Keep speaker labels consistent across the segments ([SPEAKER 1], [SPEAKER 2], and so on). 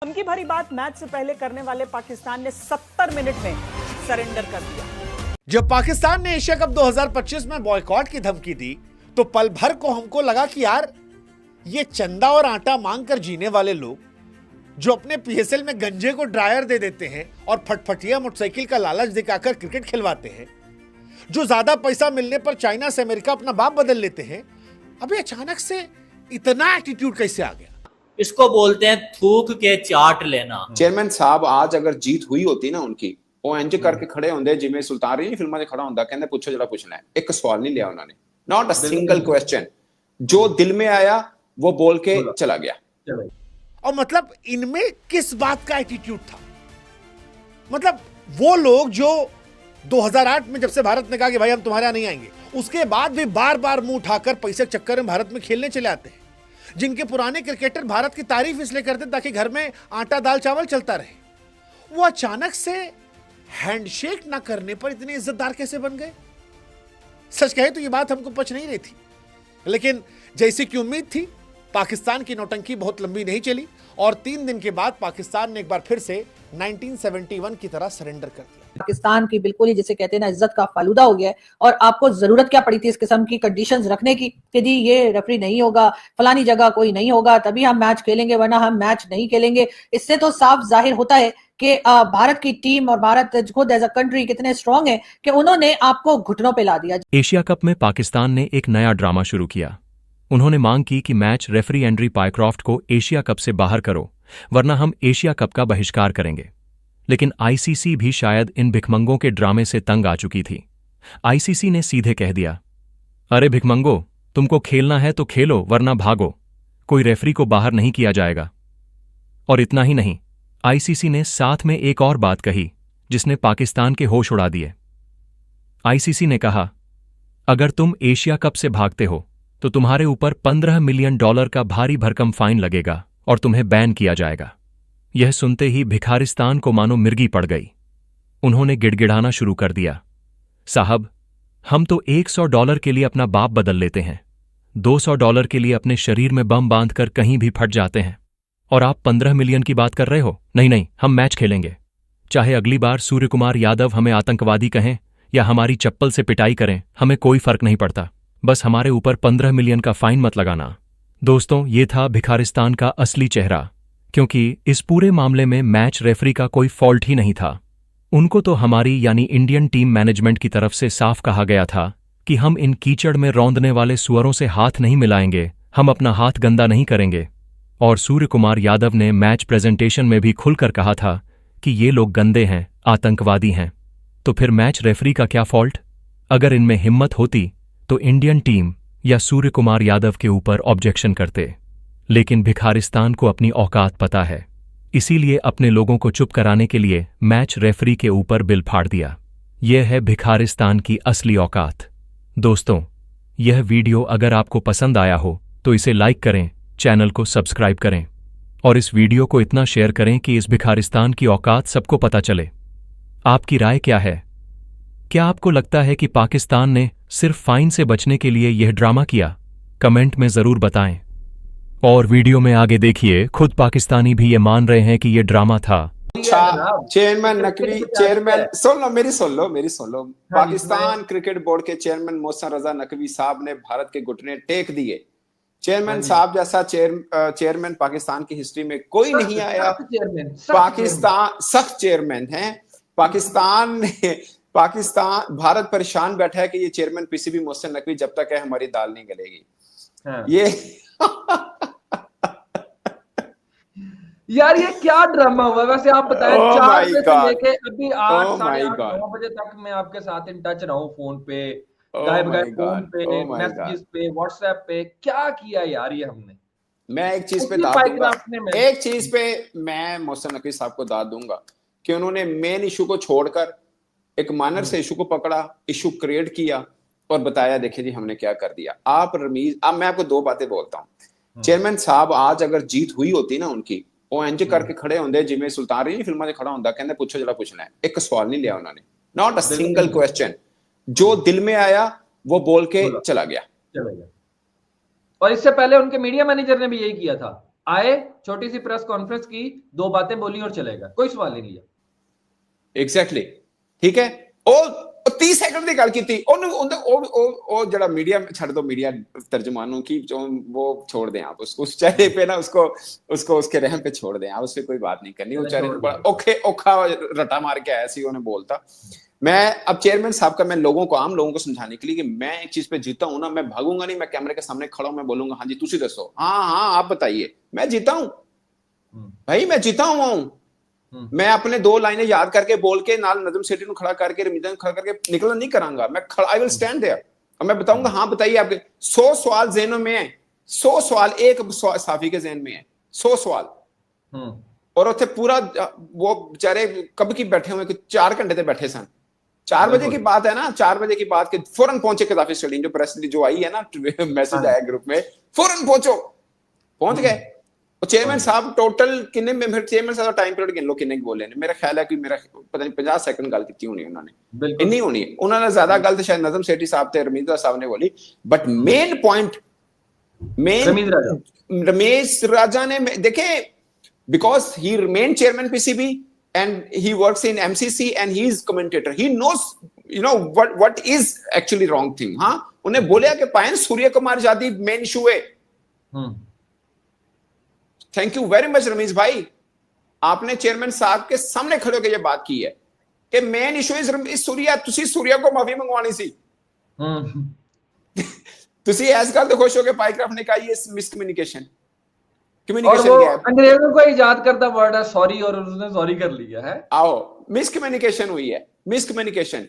[SPEAKER 1] धमकी भरी बात मैच से पहले करने वाले पाकिस्तान ने 70 मिनट में सरेंडर कर दिया।
[SPEAKER 2] जब पाकिस्तान ने एशिया कप 2025 में बॉयकॉट की धमकी दी तो पल भर को हमको लगा कि यार ये चंदा और आटा मांगकर जीने वाले लोग जो अपने पीएसएल में गंजे को ड्रायर दे देते हैं और फटफटिया मोटरसाइकिल का लालच दिखाकर क्रिकेट खिलवाते हैं, जो ज्यादा पैसा मिलने पर चाइना से अमेरिका अपना बाप बदल लेते हैं, अभी अचानक से इतना एटीट्यूड कैसे आ गया?
[SPEAKER 3] इसको बोलते हैं थूक के चाट लेना।
[SPEAKER 4] चेयरमैन साहब आज अगर जीत हुई होती ना उनकी, वो इंज करके खड़े होंगे जिवें सुल्तान रही फिल्मां 'ਚ खड़ा होंदा, कहंदे पूछो जरा पूछना है। एक सवाल नहीं लिया उन्होंने, नॉट अ सिंगल क्वेश्चन, जो दिल में आया वो बोल के चला गया।
[SPEAKER 2] और मतलब इनमें किस बात का एटीट्यूड था? मतलब वो लोग जो 2008 में जब से भारत ने कहा कि भाई हम तुम्हारे यहां नहीं आएंगे, उसके बाद भी बार बार मुंह उठाकर पैसे के चक्कर में भारत में खेलने चले आते हैं, जिनके पुराने क्रिकेटर भारत की तारीफ इसलिए करते ताकि घर में आटा दाल चावल चलता रहे, वो अचानक से हैंडशेक ना करने पर इतने इज्जतदार कैसे बन गए? सच कहे तो ये बात हमको पच नहीं रही थी, लेकिन जैसी कि उम्मीद थी पाकिस्तान की नौटंकी बहुत लंबी नहीं चली और 3 दिन के बाद पाकिस्तान ने एक बार फिर से 1971 की तरह सरेंडर कर दिया।
[SPEAKER 5] पाकिस्तान की बिल्कुल ही जिसे कहते हैं ना इज्जत का फालूदा हो गया है। और आपको जरूरत क्या पड़ी थी इस किस्म की कंडीशंस रखने की कि जी ये रेफरी नहीं होगा, फलानी जगह कोई नहीं होगा तभी हम मैच खेलेंगे, वरना हम मैच नहीं खेलेंगे। इससे तो साफ जाहिर होता है कि भारत की टीम और भारत खुद एज अ कंट्री कितने स्ट्रांग है कि उन्होंने आपको घुटनों पे ला दिया।
[SPEAKER 6] एशिया कप में पाकिस्तान ने एक नया ड्रामा शुरू किया। उन्होंने मांग की कि मैच रेफरी एंड्री पायक्रॉफ्ट को एशिया कप से बाहर करो, वरना हम एशिया कप का बहिष्कार करेंगे। लेकिन आईसीसी भी शायद इन भिखमंगों के ड्रामे से तंग आ चुकी थी। आईसीसी ने सीधे कह दिया, अरे भिखमंगो, तुमको खेलना है तो खेलो वरना भागो, कोई रेफरी को बाहर नहीं किया जाएगा। और इतना ही नहीं, आईसीसी ने साथ में एक और बात कही जिसने पाकिस्तान के होश उड़ा दिए। आईसीसी ने कहा, अगर तुम एशिया कप से भागते हो तो तुम्हारे ऊपर $15 मिलियन का भारी भरकम फाइन लगेगा और तुम्हें बैन किया जाएगा। यह सुनते ही भिखारिस्तान को मानो मिर्गी पड़ गई। उन्होंने गिड़गिड़ाना शुरू कर दिया, साहब हम तो $100 के लिए अपना बाप बदल लेते हैं, $200 के लिए अपने शरीर में बम बांधकर कहीं भी फट जाते हैं, और आप 15 मिलियन की बात कर रहे हो? नहीं नहीं, हम मैच खेलेंगे, चाहे अगली बार सूर्य कुमार यादव हमें आतंकवादी कहें या हमारी चप्पल से पिटाई करें, हमें कोई फर्क नहीं पड़ता, बस हमारे ऊपर 15 मिलियन का फाइन मत लगाना। दोस्तों, ये था भिखारिस्तान का असली चेहरा, क्योंकि इस पूरे मामले में मैच रेफरी का कोई फॉल्ट ही नहीं था। उनको तो हमारी यानी इंडियन टीम मैनेजमेंट की तरफ से साफ कहा गया था कि हम इन कीचड़ में रौंदने वाले सुअरों से हाथ नहीं मिलाएंगे, हम अपना हाथ गंदा नहीं करेंगे। और सूर्य कुमार यादव ने मैच प्रेजेंटेशन में भी खुलकर कहा था कि ये लोग गंदे हैं, आतंकवादी हैं। तो फिर मैच रेफरी का क्या फॉल्ट? अगर इनमें हिम्मत होती तो इंडियन टीम या सूर्य कुमार यादव के ऊपर ऑब्जेक्शन करते, लेकिन भिखारिस्तान को अपनी औकात पता है, इसीलिए अपने लोगों को चुप कराने के लिए मैच रेफरी के ऊपर बिल फाड़ दिया। यह है भिखारिस्तान की असली औकात। दोस्तों, यह वीडियो अगर आपको पसंद आया हो तो इसे लाइक करें, चैनल को सब्सक्राइब करें और इस वीडियो को इतना शेयर करें कि इस भिखारिस्तान की औकात सबको पता चले। आपकी राय क्या है? क्या आपको लगता है कि पाकिस्तान ने सिर्फ फाइन से बचने के लिए यह ड्रामा किया? कमेंट में जरूर बताएं। और वीडियो में आगे देखिए, खुद पाकिस्तानी भी ये मान रहे हैं कि ये ड्रामा था।
[SPEAKER 4] चेयरमैन नकवी, चेयरमैन सुन लो। पाकिस्तान क्रिकेट बोर्ड के चेयरमैन मोहसिन रजा नकवी साहब ने भारत के घुटने टेक दिए। चेयरमैन साहब जैसा चेयरमैन पाकिस्तान की हिस्ट्री में कोई नहीं आया। पाकिस्तान सख्त चेयरमैन है। पाकिस्तान भारत परेशान बैठा है कि ये चेयरमैन पीसीबी मोहसिन नकवी जब तक है हमारी दाल नहीं गलेगी। ये
[SPEAKER 7] यार ये क्या ड्रामा हुआ? वैसे आप बताएं, 4 बजे से लेके अभी 8 साढ़े 8 9 बजे तक मैं आपके साथ इन टच रहा हूँ, फोन पे गायब फोन पे, मैसेजेस पे, व्हाट्सएप पे। क्या किया यार ये हमने?
[SPEAKER 4] मैं एक चीज पे दाद दूंगा, एक चीज पे मैं मोहसिन नकवी साहब को दाद दूंगा कि उन्होंने मेन इशू को छोड़कर एक मानर से इशू को पकड़ा, इशू क्रिएट किया और बताया देखिए जी हमने क्या कर दिया। आप रमीज, अब मैं आपको 2 बातें बोलता हूँ। चेयरमैन साहब आज अगर जीत हुई होती ना उनकी, वो इंज करके खड़े होंगे जिवें सुल्तान रही फिल्मां 'ਚ खड़ा होंदा, कहंदे पूछो जरा पूछना है। एक सवाल नहीं लिया उन्होंने, नॉट अ सिंगल क्वेश्चन, जो दिल में आया वो बोल के चला गया।
[SPEAKER 7] और इससे पहले उनके मीडिया मैनेजर ने भी यही किया था। आए, छोटी सी प्रेस कॉन्फ्रेंस की, 2 बातें बोली और चलेगा, कोई सवाल ही नहीं है।
[SPEAKER 4] एग्जैक्टली, ठीक है। और 30 सेकंड की गल की ਉਹ ਜਿਹੜਾ मीडिया ਛੱਡ दो, मीडिया तर्जुमानों की जो वो छोड़ दें आप, उसको उस चेहरे पे ना उसको उसके रहम पे छोड़ दें आप, उससे कोई बात नहीं करनी। वो चेहरे पे बड़ा औखा रटा मार के आया सी, उन्हें बोलता। मैं अब चेयरमैन साहब का, मैं लोगों को, आम लोगों को समझाने के लिए कि मैं एक चीज पे जीता हूं ना, मैं भागूंगा नहीं, मैं कैमरे के सामने खड़ा हूं, मैं बोलूंगा हाँ जी तुसी दसो, हाँ आप बताइए, मैं जीता हूं भाई, मैं जीता हुआ हूं। मैं अपने 2 लाइनें याद करके बोल के नाल नजम सेठी को खड़ा करके, रमीजा को खड़ा करके निकलना नहीं करांगा, मैं खड़ा, आई विल स्टैंड देयर और मैं बताऊंगा हाँ बताइए आपके 100 सवाल ज़हनों में है, 100 सवाल एक साफी के ज़हन में है, 100 सवाल। और उसे पूरा वो बेचारे कब की बैठे हुए, 4 घंटे से बैठे सन। 4 बजे की बात है ना, 4 बजे की बात के फौरन पहुंचे कदाफी स्टेडियम, जो प्रेस जो आई है ना, मैसेज आया ग्रुप में, फौरन पहुंच गए। और चेयरमैन साहब टोटल किन्ने में, फिर चेयरमैन साहब टाइम पीरियड गिन लो किन्ने बोले ने, मेरा ख्याल है कि मेरा पता नहीं 50 सेकंड गल की होनी उन्होंने, इन्नी होनी है। उन्होंने ज्यादा गल तो शायद नजम सेठी साहब ते रमीजा साहब ने बोली, बट मेन पॉइंट रमेश राजा ने देखे, because he remain chairman PCB and he works in MCC and he is commentator, he knows what is actually wrong thing। हाँ, उन्हें बोले कि पायन सूर्य कुमार जादी मेन इशू है। Thank you very much Ramesh भाई, आपने चेयरमैन साहब के सामने खड़े होकर यह बात की है कि मेन इशू इज सूर्या, तुसी सूर्या को माफी मंगवानी सी। तुसी ऐस गल तो खुश हो के पाइक्राफ्ट ने कहा ये मिसकम्युनिकेशन, कम्युनिकेशन गैप,
[SPEAKER 7] अंग्रेजों को याद करता वर्ड है सॉरी, और उसने सॉरी कर लिया है।
[SPEAKER 4] आओ, मिसकम्युनिकेशन हुई है, मिसकम्युनिकेशन।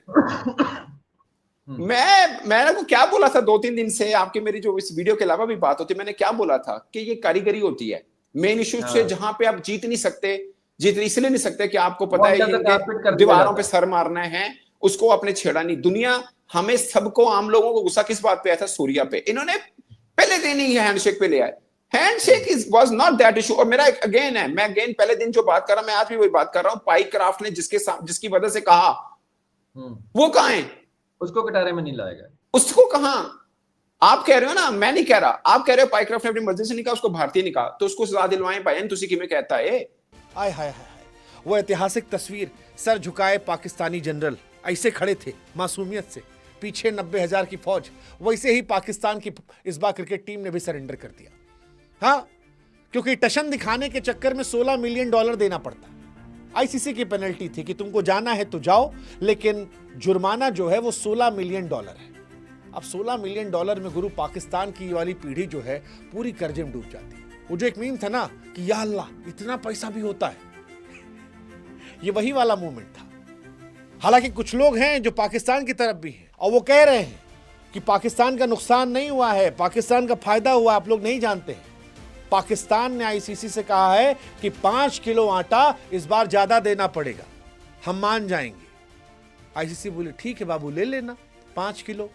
[SPEAKER 4] मैंने को क्या बोला था 2-3 दिन से, आपकी मेरी जो इस वीडियो के अलावा भी बात होती, मैंने क्या बोला था कि ये कारीगरी होती है मेन इशू से, जहां पे आप जीत नहीं सकते, जीत इसलिए नहीं सकते कि आपको पता है दीवारों पे सर मारना है, उसको आपने छेड़ा नहीं। दुनिया हमें सबको, आम लोगों को गुस्सा किस बात पे आया था? सूर्या पे। इन्होंने पहले दिन ही हैंडशेक पे ले आए, handshake was not that issue. और मेरा अगेन है, मैं अगेन पहले दिन जो बात कर रहा हूं, मैं आज भी वही बात कर रहा हूं, पाइक्राफ्ट ने जिसकी वजह से कहा, वो कहां है?
[SPEAKER 7] उसको कटारे में नहीं लाएगा,
[SPEAKER 4] उसको कहां? आप कह रहे हो ना, मैं नहीं कह रहा, आप कह रहे हो पाइक्राफ्ट ने अपनी मर्जी से नहीं कहा, उसको भारतीय नहीं कहा, तो उसको सजा दिलवाएं भाई, तुसी किमें कहता है?
[SPEAKER 2] आय हाय हाय, वो ऐतिहासिक तस्वीर, सर झुकाए पाकिस्तानी जनरल ऐसे खड़े थे मासूमियत से, पीछे 90,000 की फौज, वैसे ही पाकिस्तान की इस बार क्रिकेट टीम ने भी सरेंडर कर दिया। हाँ, क्योंकि टशन दिखाने के चक्कर में $16 मिलियन देना पड़ता। आईसीसी की पेनल्टी थी कि तुमको जाना है तो जाओ, लेकिन जुर्माना जो है वो $16 मिलियन है। अब $16 मिलियन में गुरु पाकिस्तान की वाली पीढ़ी जो है पूरी कर्जे में डूब जाती है। वो जो एक मीम था ना कि या अल्लाह इतना पैसा भी होता है, ये वही वाला मूवमेंट था। हालांकि कुछ लोग हैं जो पाकिस्तान की तरफ भी हैं और वो कह रहे हैं कि पाकिस्तान का नुकसान नहीं हुआ है, पाकिस्तान का फायदा हुआ, आप लोग नहीं जानते हैं। पाकिस्तान ने आईसीसी से कहा है कि 5 किलो आटा इस बार ज्यादा देना पड़ेगा, हम मान जाएंगे। आईसीसी बोले ठीक है बाबू ले लेना 5 किलो।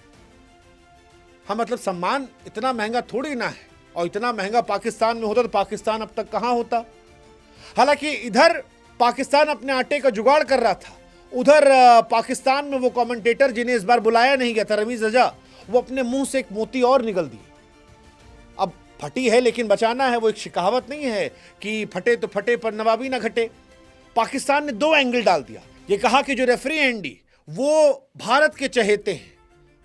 [SPEAKER 2] हाँ, मतलब सम्मान इतना महंगा थोड़ी ना है, और इतना महंगा पाकिस्तान में होता तो पाकिस्तान अब तक कहां होता। हालांकि इधर पाकिस्तान अपने आटे का जुगाड़ कर रहा था, उधर पाकिस्तान में वो कमेंटेटर जिन्हें इस बार बुलाया नहीं गया था, रमीज रजा, वो अपने मुंह से एक मोती और निकल दिए। अब फटी है लेकिन बचाना है, वो एक शिकावत नहीं है कि फटे तो फटे पर नवाबी ना घटे। पाकिस्तान ने 2 एंगल डाल दिया, ये कहा कि जो रेफरी एंडी वो भारत के चहेते हैं,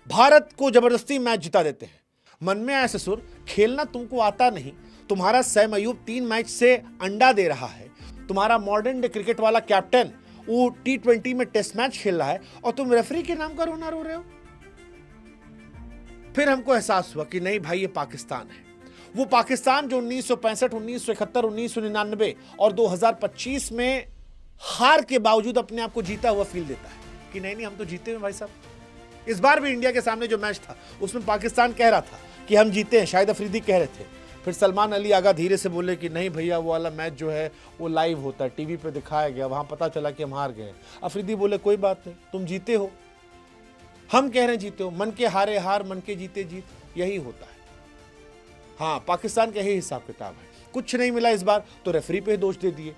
[SPEAKER 2] भारत को जबरदस्ती मैच जिता देते हैं। मन में आया ससुर, खेलना तुमको आता नहीं, तुम्हारा सैम अयूब 3 मैच से अंडा दे रहा है, तुम्हारा मॉडर्न डे क्रिकेट वाला कैप्टन वो T20 में टेस्ट मैच खेल रहा है, और तुम रेफरी के नाम का रोना रो रहे हो। फिर हमको एहसास हुआ कि नहीं भाई, ये पाकिस्तान है, वो पाकिस्तान जो 1965, 1971, 1999 और 2025 में हार के बावजूद अपने आप को जीता हुआ फील देता है कि नहीं हम तो जीते हैं भाई साहब। इस बार भी इंडिया के सामने जो मैच था उसमें पाकिस्तान कह रहा था कि हम जीते हैं, शाहिद अफरीदी कह रहे थे। फिर सलमान अली आगा धीरे से बोले कि नहीं भैया, वो वाला मैच जो है वो लाइव होता है, टीवी पे दिखाया गया, वहां पता चला कि हम हार गए। अफरीदी बोले कोई बात नहीं, तुम जीते हो, हम कह रहे हैं जीते हो, मन के हारे हार, मन के जीते जीत, यही होता है। हाँ, पाकिस्तान का यही हिसाब किताब है। कुछ नहीं मिला इस बार तो रेफरी पे दोष दे दिए,